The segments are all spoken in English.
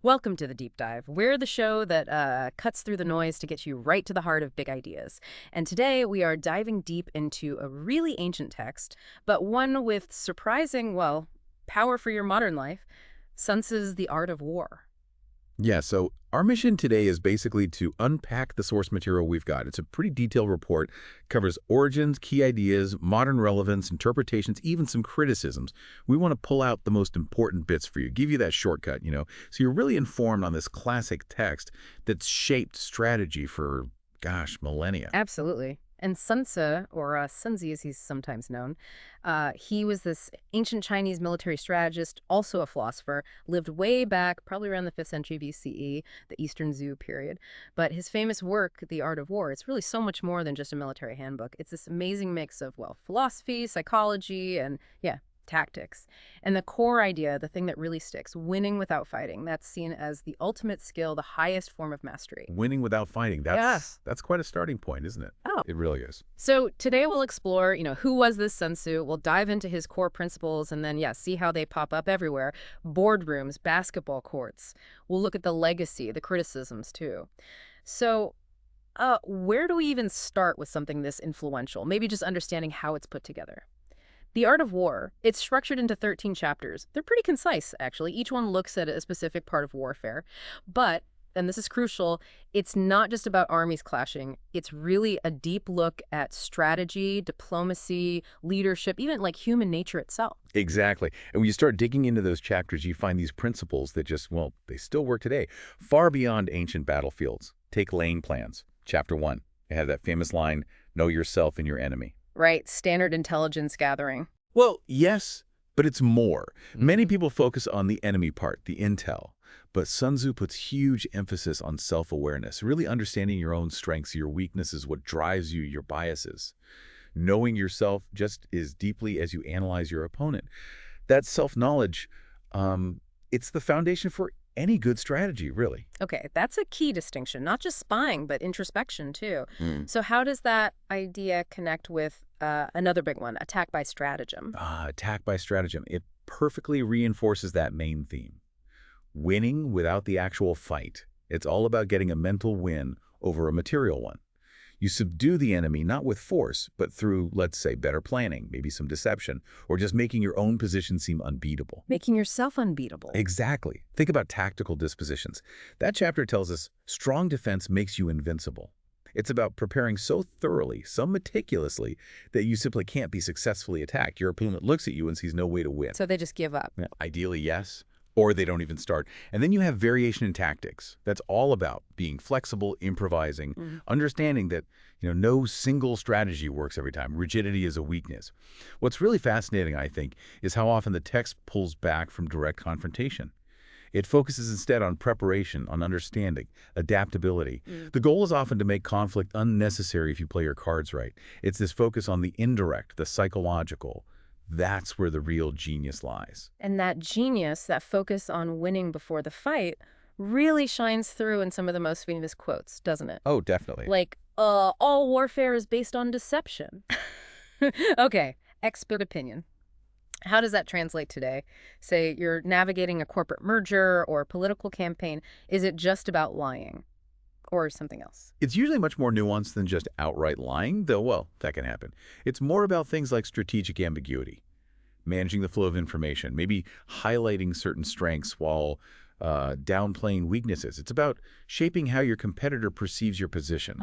Welcome to the Deep Dive. We're the show that cuts through the noise to get you right to the heart of big ideas. And today we are diving deep into a really ancient text, but one with surprising, well, power for your modern life. Sun Tzu's The Art of War. Yeah, so our mission today is basically to unpack the source material we've got. It's a pretty detailed report, covers origins, key ideas, modern relevance, interpretations, even some criticisms. We want to pull out the most important bits for you, give you that shortcut, so you're really informed on this classic text that's shaped strategy for, gosh, millennia. Absolutely. And Sun Tzu, or Sun Tzu as he's sometimes known, he was this ancient Chinese military strategist, also a philosopher, lived way back, probably around the 5th century BCE, the Eastern Zhou period. But his famous work, The Art of War, it's really so much more than just a military handbook. It's this amazing mix of, well, philosophy, psychology, and, yeah, tactics. And the core idea, the thing that really sticks, winning without fighting, that's seen as the ultimate skill, the highest form of mastery. Winning without fighting, Yeah. that's quite a starting point, isn't it? Oh. It really is. So today we'll explore, who was this Sun Tzu? We'll dive into his core principles and then, yeah, see how they pop up everywhere. Boardrooms, basketball courts. We'll look at the legacy, the criticisms too. So where do we even start with something this influential? Maybe just understanding how it's put together. The Art of War, it's structured into 13 chapters. They're pretty concise, actually. Each one looks at a specific part of warfare. But, and this is crucial, it's not just about armies clashing. It's really a deep look at strategy, diplomacy, leadership, even like human nature itself. Exactly. And when you start digging into those chapters, you find these principles that just, well, they still work today, far beyond ancient battlefields. Take laying plans. Chapter 1. It had that famous line, know yourself and your enemy. Right, standard intelligence gathering. Well, yes, but it's more. Many people focus on the enemy part, the intel. But Sun Tzu puts huge emphasis on self-awareness, really understanding your own strengths, your weaknesses, what drives you, your biases. Knowing yourself just as deeply as you analyze your opponent. That self-knowledge, it's the foundation for any good strategy, really. Okay, that's a key distinction, not just spying, but introspection too. Mm. So how does that idea connect with another big one, attack by stratagem? Attack by stratagem. It perfectly reinforces that main theme. Winning without the actual fight. It's all about getting a mental win over a material one. You subdue the enemy not with force, but through, let's say, better planning, maybe some deception, or just making your own position seem unbeatable. Making yourself unbeatable. Exactly. Think about tactical dispositions. That chapter tells us strong defense makes you invincible. It's about preparing so thoroughly, so meticulously, that you simply can't be successfully attacked. Your opponent looks at you and sees no way to win. So they just give up. Yeah. Ideally, yes. Or they don't even start. And then you have variation in tactics. That's all about being flexible, improvising, understanding that no single strategy works every time. Rigidity is a weakness. What's really fascinating, I think, is how often the text pulls back from direct confrontation. It focuses instead on preparation, on understanding, adaptability. The goal is often to make conflict unnecessary if you play your cards right. It's this focus on the indirect, the psychological. That's where the real genius lies. And that genius, that focus on winning before the fight, really shines through in some of the most famous quotes, doesn't it? Oh, definitely. Like, all warfare is based on deception. Okay, expert opinion. How does that translate today? Say you're navigating a corporate merger or a political campaign. Is it just about lying or something else? It's usually much more nuanced than just outright lying, though, well, that can happen. It's more about things like strategic ambiguity, managing the flow of information, maybe highlighting certain strengths while downplaying weaknesses. It's about shaping how your competitor perceives your position.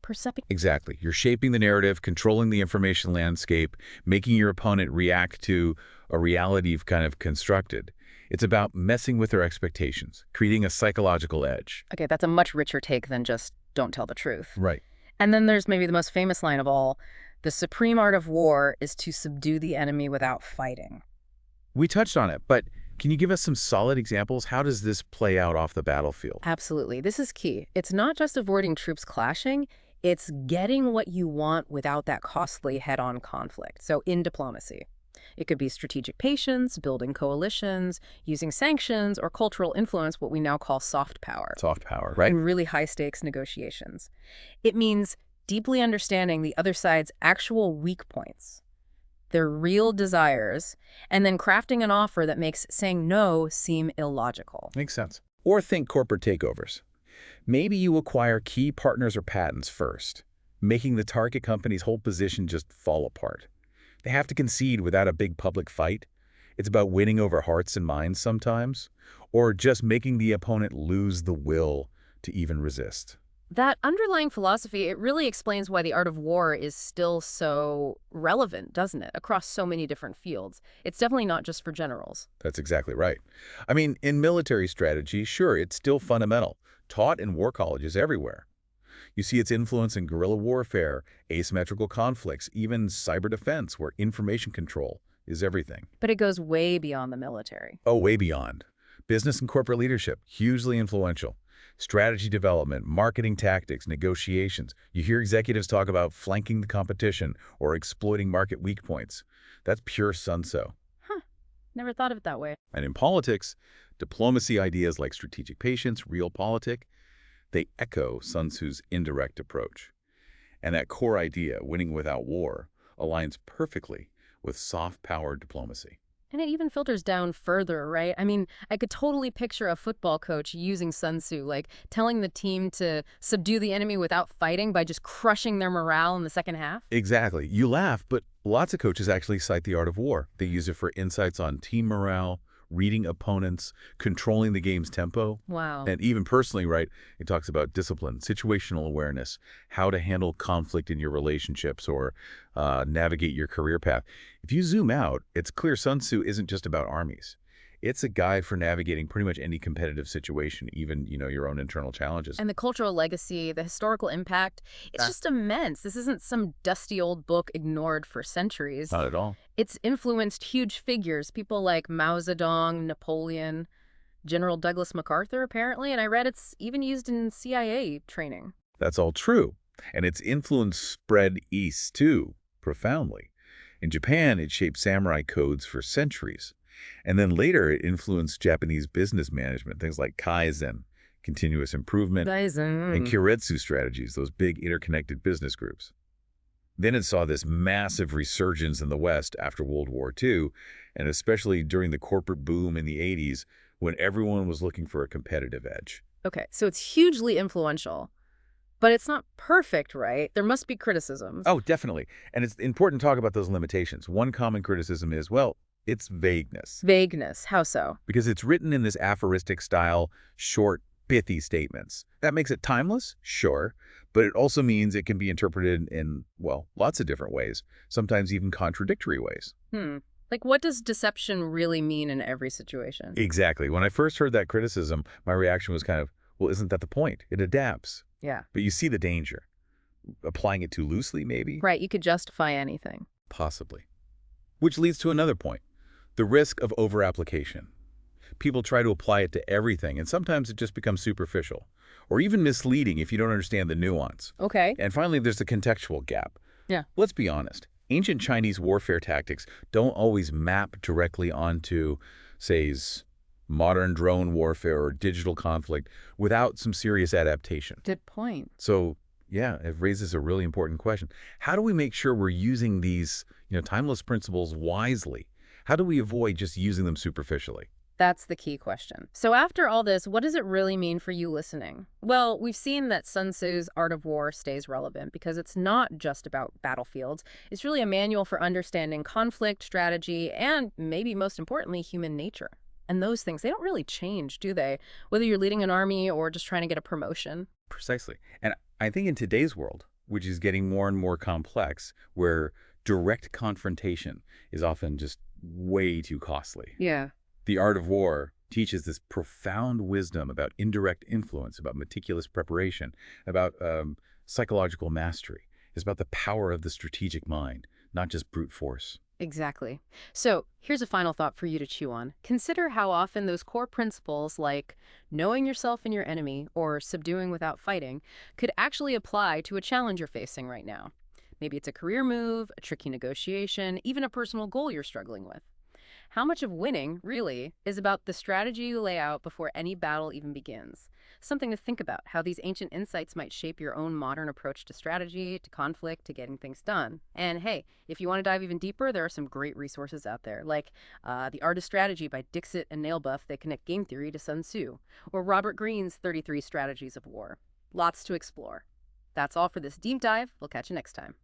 Perception. Exactly. You're shaping the narrative, controlling the information landscape, making your opponent react to a reality you've kind of constructed. It's about messing with their expectations, creating a psychological edge. Okay, that's a much richer take than just don't tell the truth. Right. And then there's maybe the most famous line of all, the supreme art of war is to subdue the enemy without fighting. We touched on it, but can you give us some solid examples? How does this play out off the battlefield? Absolutely. This is key. It's not just avoiding troops clashing, it's getting what you want without that costly head-on conflict. So in diplomacy, it could be strategic patience, building coalitions, using sanctions, or cultural influence, what we now call soft power. Soft power, right? In really high-stakes negotiations. It means deeply understanding the other side's actual weak points, their real desires, and then crafting an offer that makes saying no seem illogical. Makes sense. Or think corporate takeovers. Maybe you acquire key partners or patents first, making the target company's whole position just fall apart. They have to concede without a big public fight. It's about winning over hearts and minds sometimes, or just making the opponent lose the will to even resist. That underlying philosophy, it really explains why the art of war is still so relevant, doesn't it, across so many different fields. It's definitely not just for generals. That's exactly right. I mean, in military strategy, sure, it's still fundamental, taught in war colleges everywhere. You see its influence in guerrilla warfare, asymmetrical conflicts, even cyber defense, where information control is everything. But it goes way beyond the military. Oh, way beyond. Business and corporate leadership, hugely influential. Strategy development, marketing tactics, negotiations. You hear executives talk about flanking the competition or exploiting market weak points. That's pure Sun Tzu. Huh. Never thought of it that way. And in politics, diplomacy ideas like strategic patience, realpolitik, they echo Sun Tzu's indirect approach. And that core idea, winning without war, aligns perfectly with soft power diplomacy. And it even filters down further, right? I mean, I could totally picture a football coach using Sun Tzu, like telling the team to subdue the enemy without fighting by just crushing their morale in the second half. Exactly. You laugh, but lots of coaches actually cite the art of war. They use it for insights on team morale, reading opponents, controlling the game's tempo. Wow. And even personally, right, it talks about discipline, situational awareness, how to handle conflict in your relationships or navigate your career path. If you zoom out, it's clear Sun Tzu isn't just about armies. It's a guide for navigating pretty much any competitive situation, even, your own internal challenges. And the cultural legacy, the historical impact, it's just immense. This isn't some dusty old book ignored for centuries. Not at all. It's influenced huge figures, people like Mao Zedong, Napoleon, General Douglas MacArthur, apparently, and I read it's even used in CIA training. That's all true. And its influence spread east, too, profoundly. In Japan, it shaped samurai codes for centuries. And then later, it influenced Japanese business management, things like Kaizen, continuous improvement, and Keiretsu strategies, those big interconnected business groups. Then it saw this massive resurgence in the West after World War II, and especially during the corporate boom in the 80s, when everyone was looking for a competitive edge. Okay, so it's hugely influential, but it's not perfect, right? There must be criticisms. Oh, definitely. And it's important to talk about those limitations. One common criticism is, well, it's vagueness. Vagueness, how so? Because it's written in this aphoristic style, short, pithy statements. That makes it timeless? Sure. But it also means it can be interpreted in, well, lots of different ways, sometimes even contradictory ways. Like, what does deception really mean in every situation? Exactly. When I first heard that criticism, my reaction was kind of, well, isn't that the point? It adapts. Yeah. But you see the danger. Applying it too loosely, maybe? Right, you could justify anything. Possibly. Which leads to another point. The risk of over-application. People try to apply it to everything, and sometimes it just becomes superficial, or even misleading if you don't understand the nuance. Okay. And finally, there's the contextual gap. Yeah. Let's be honest. Ancient Chinese warfare tactics don't always map directly onto, say, modern drone warfare or digital conflict without some serious adaptation. Good point. So, yeah, it raises a really important question. How do we make sure we're using these, timeless principles wisely? How do we avoid just using them superficially? That's the key question. So after all this, what does it really mean for you listening? Well, we've seen that Sun Tzu's Art of War stays relevant because it's not just about battlefields. It's really a manual for understanding conflict, strategy, and maybe most importantly, human nature. And those things, they don't really change, do they? Whether you're leading an army or just trying to get a promotion. Precisely. And I think in today's world, which is getting more and more complex, where direct confrontation is often just way too costly. Yeah. The Art of War teaches this profound wisdom about indirect influence, about meticulous preparation, about psychological mastery. It's about the power of the strategic mind, not just brute force. Exactly. So here's a final thought for you to chew on. Consider how often those core principles like knowing yourself and your enemy or subduing without fighting could actually apply to a challenge you're facing right now. Maybe it's a career move, a tricky negotiation, even a personal goal you're struggling with. How much of winning, really, is about the strategy you lay out before any battle even begins? Something to think about, how these ancient insights might shape your own modern approach to strategy, to conflict, to getting things done. And hey, if you want to dive even deeper, there are some great resources out there, like The Art of Strategy by Dixit and Nailbuff that connect game theory to Sun Tzu, or Robert Greene's 33 Strategies of War. Lots to explore. That's all for this deep dive. We'll catch you next time.